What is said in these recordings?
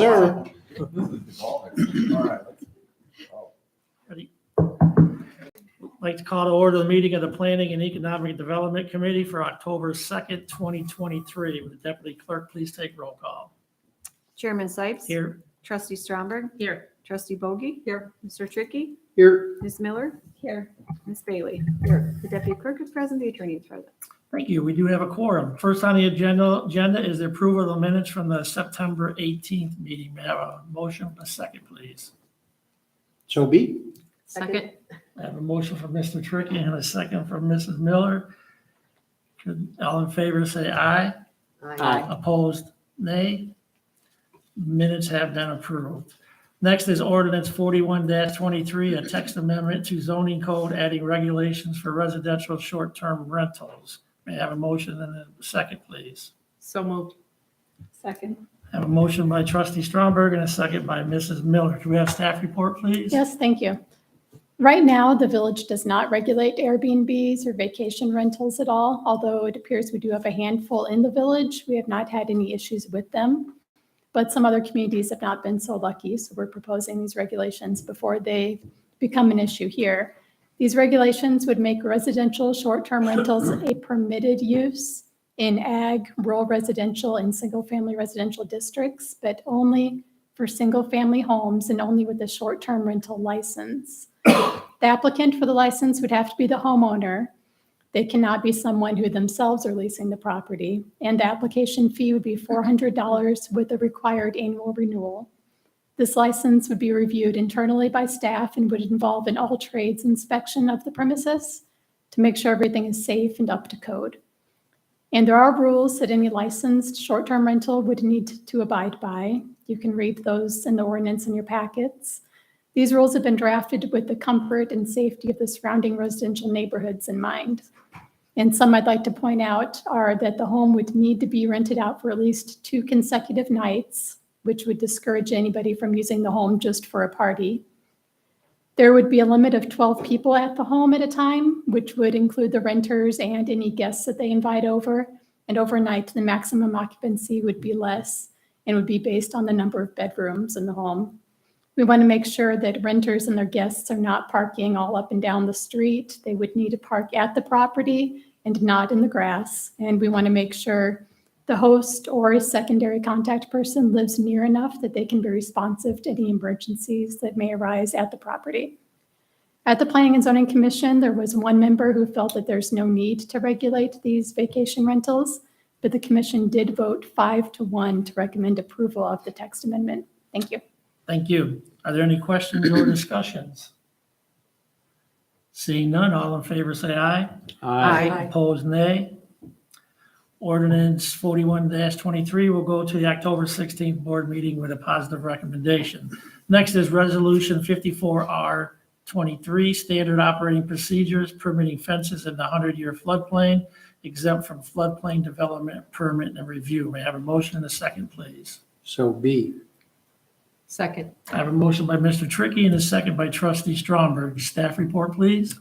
sir. This is evolving. All right. Ready? I'd like to call to order the meeting of the Planning and Economic Development Committee for October 2nd, 2023. Would the deputy clerk please take roll call? Chairman Sipes. Here. Trustee Stromberg. Here. Trustee Bogie. Here. Mr. Tricky. Here. Ms. Miller. Here. Ms. Bailey. Here. The deputy clerk is present. The attorney is present. Thank you. We do have a quorum. First on the agenda is the approval of the minutes from the September 18th meeting. May I have a motion? A second, please. So be. Second. I have a motion from Mr. Tricky and a second from Mrs. Miller. Could all in favor say aye? Aye. Opposed, nay. Minutes have been approved. Next is ordinance 41-23, a text amendment to zoning code adding regulations for residential short-term rentals. May I have a motion and a second, please? So moved. Second. I have a motion by trustee Stromberg and a second by Mrs. Miller. Can we have staff report, please? Yes, thank you. Right now, the village does not regulate Airbnbs or vacation rentals at all, although it appears we do have a handful in the village. We have not had any issues with them, but some other communities have not been so lucky, so we're proposing these regulations before they become an issue here. These regulations would make residential short-term rentals a permitted use in ag, rural residential, and single-family residential districts, but only for single-family homes and only with a short-term rental license. The applicant for the license would have to be the homeowner. They cannot be someone who themselves are leasing the property, and the application fee would be $400 with a required annual renewal. This license would be reviewed internally by staff and would involve an all trades inspection of the premises to make sure everything is safe and up to code. And there are rules that any licensed short-term rental would need to abide by. You can read those in the ordinance in your packets. These rules have been drafted with the comfort and safety of the surrounding residential neighborhoods in mind. And some I'd like to point out are that the home would need to be rented out for at least 2 consecutive nights, which would discourage anybody from using the home just for a party. There would be a limit of 12 people at the home at a time, which would include the renters and any guests that they invite over. And overnight, the maximum occupancy would be less and would be based on the number of bedrooms in the home. We want to make sure that renters and their guests are not parking all up and down the street. They would need to park at the property and not in the grass. And we want to make sure the host or a secondary contact person lives near enough that they can be responsive to any emergencies that may arise at the property. At the Planning and Zoning Commission, there was one member who felt that there's no need to regulate these vacation rentals, but the commission did vote 5-1 to recommend approval of the text amendment. Thank you. Thank you. Are there any questions or discussions? Seeing none, all in favor say aye. Aye. Opposed, nay. Ordinance 41-23 will go to the October 16th board meeting with a positive recommendation. Next is Resolution 54R23, Standard Operating Procedures Permitting Fences in the 100-year floodplain, exempt from floodplain development permit and review. May I have a motion and a second, please? So be. Second. I have a motion by Mr. Tricky and a second by trustee Stromberg. Staff report, please.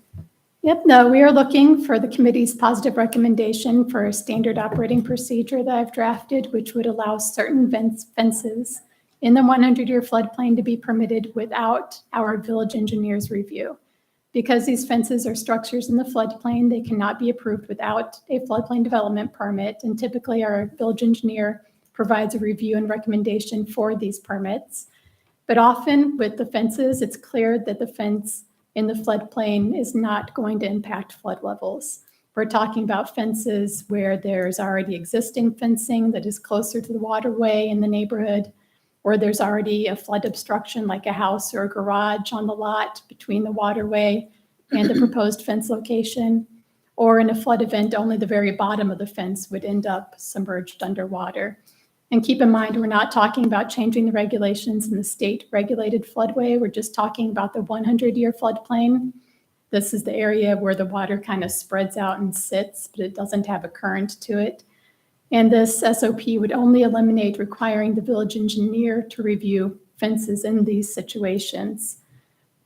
Yep, no, we are looking for the committee's positive recommendation for a standard operating procedure that I've drafted, which would allow certain fences in the 100-year floodplain to be permitted without our village engineer's review. Because these fences are structures in the floodplain, they cannot be approved without a floodplain development permit. And typically our village engineer provides a review and recommendation for these permits. But often with the fences, it's clear that the fence in the floodplain is not going to impact flood levels. We're talking about fences where there's already existing fencing that is closer to the waterway in the neighborhood, or there's already a flood obstruction like a house or a garage on the lot between the waterway and the proposed fence location, or in a flood event, only the very bottom of the fence would end up submerged underwater. And keep in mind, we're not talking about changing the regulations in the state regulated floodway. We're just talking about the 100-year floodplain. This is the area where the water kind of spreads out and sits, but it doesn't have a current to it. And this SOP would only eliminate requiring the village engineer to review fences in these situations.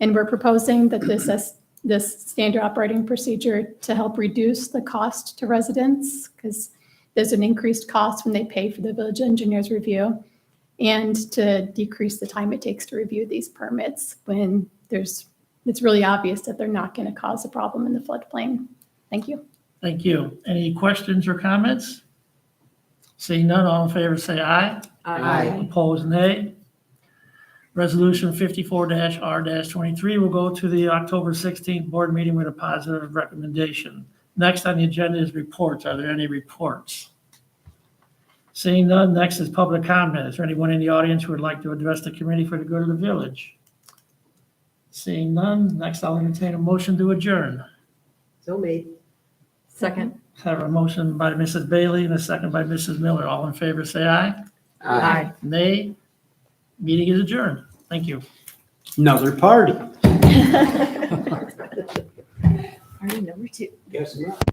And we're proposing that this standard operating procedure to help reduce the cost to residents, because there's an increased cost when they pay for the village engineer's review. and to decrease the time it takes to review these permits when it's really obvious that they're not going to cause a problem in the floodplain. Thank you. Thank you. Any questions or comments? Seeing none, all in favor say aye. Aye. Opposed, nay. Resolution 54-R-23 will go to the October 16th board meeting with a positive recommendation. Next on the agenda is reports. Are there any reports? Seeing none, next is public comment. Is there anyone in the audience who would like to address the committee for the good of the village? Seeing none, next I'll entertain a motion to adjourn. So made. Second. Have a motion by Mrs. Bailey and a second by Mrs. Miller. All in favor, say aye. Aye. Nay. Meeting is adjourned. Thank you. Another party. Party number 2. Guess not.